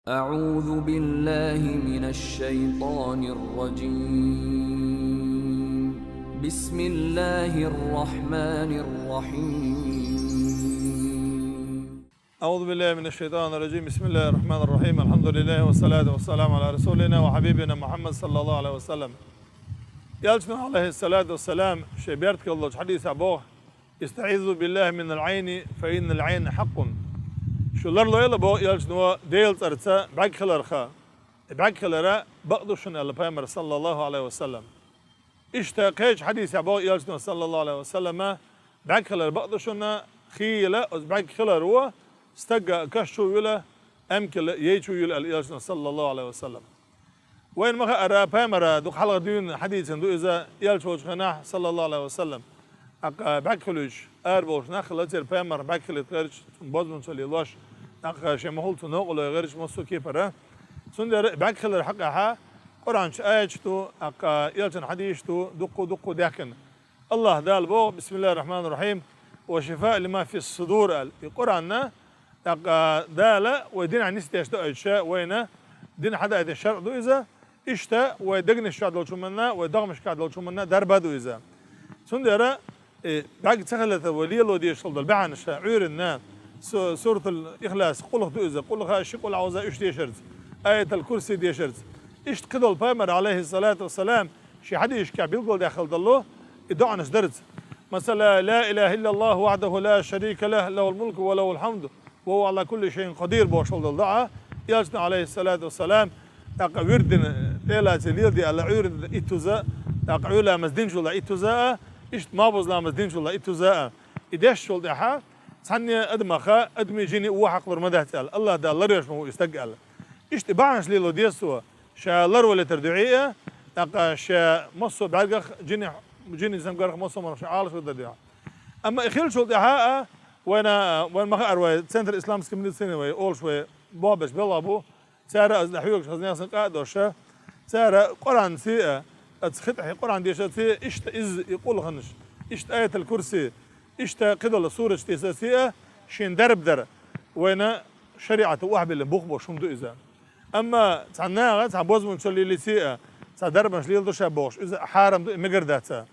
أعوذ بالله من الشيطان الرجيم. بسم الله الرحمن الرحيم. أعوذ بالله من الشيطان الرجيم. بسم الله الرحمن الرحيم. الحمد لله والصلاة والسلام على رسولنا وحبيبنا محمد صلى الله عليه وسلم. يالشنا عليه الصلاة والسلام شبيرتك الله حديث أبوه استعيذوا بالله من العين فإن العين حق. شولر له يلا بو يالشنا ديل ترتا بعد خلرخا بعد خلرا بقدوشن البيامر صلى الله عليه وسلم. اشتاقيش حديث أبوه يالشنا صلى الله عليه وسلم بعد خلر بقدوشن خيلة بعد خلر هو استجا كشو يلا أمكل يجوا يلا اليالشنا صلى الله عليه وسلم. وين ما أرى بيامر دو حلقة دين حديث دو إذا يالشوش خناح صلى الله عليه وسلم. بعد خلوش أربوش نخلة تير بيامر بعد خلت غيرش بازمن سلي الله نخ شمهول تنقل غيرش مصو كيفره سندر بعد خلر حقها قرآن آية تو يالشن حديث تو دقو داكن الله دال بو بسم الله الرحمن الرحيم وشفاء لما في الصدور القرآن دال ودين عن نستيش تو أشياء وينه دين حدا الشرع دو إذا إشتا ودقن الشعر دول منا ودغم الشعر دول منا درب دو إذا سندر بعد سهلة ولي الله دي شغل البعن عير النا سورة الإخلاص قل دو إذا قل خاشق العوزة إيش دي شرط آية الكرسي دي شرط إيش كده البيامر عليه الصلاة والسلام شي حد يشكع بيقول داخل الله يدعو نشدرت مثلا لا إله إلا الله وحده لا شريك له له الملك وله الحمد وهو على كل شيء قدير بوشل الدعاء يالشنا عليه الصلاة والسلام وردن تيلا تليل دي على عير إتوزاء عيولا مزدين شولا إتوزاء إيش ما بوزلا مزدين شولا إتوزاء إداش شول دحا ثانية أدمخا أدمي جيني وحق ورمده تال الله دا الله يشمو يستقال إيش تبعنش ليلو ديسوا شا الله ولا تردعيه شا مصو بعرق جيني زمقرق مصو مرش عالش ودردعه أما إخيل شول دحا وين ما أروي سنتر الإسلام سكمل سنة وي أول شوي بابش بالله أبو سارة أزلحيوك شخصني أصلا قادوشة سارة قرآن سيئة أتخطح قرآن ديشة سيئة إشت إز يقول خنش إشت آية الكرسي إشت قدل سورة سيئة شين درب در وين شريعة واحد اللي بوخبو شمدو إذا أما تعناها تعبوز من شلي اللي سيئة تعدرب مش ليل دوش بوش إذا حارم مقرداتا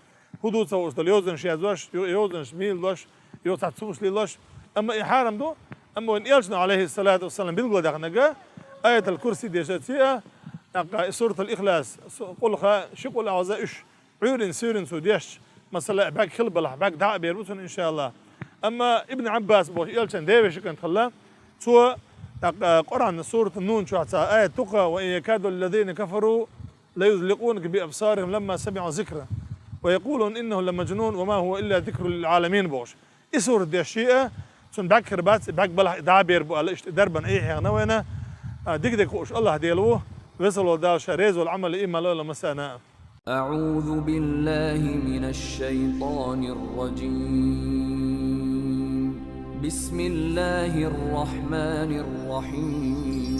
هدو تسوش دل يوزن شيازوش يوزن شميل دوش يوزن تسوش ليلوش أما إحارم دو أما وين يالشنا عليه الصلاة والسلام بالقول داخنقا آية الكرسي ديشاتية سورة الإخلاص قل شق الأعوذاء إيش عير سير سوديش مثلا باك خلبلح باك دعاء بيربطن إن شاء الله أما ابن عباس بوش يالشن ديوش كان خلا سوى قرآن سورة النون شو آية تقى وإن يكاد الذين كفروا ليزلقونك بأبصارهم لما سمعوا ذكره ويقولون إنه لمجنون وما هو إلا ذكر للعالمين بوش إيه سورة دي الشيئة سن باك خربات باك بلح دعاء بيربو على دربا إيه نوينا ديك وش الله ديلوه وصلوا داش ريز والعمل إما لولا مسانا. أعوذ بالله من الشيطان الرجيم. بسم الله الرحمن الرحيم.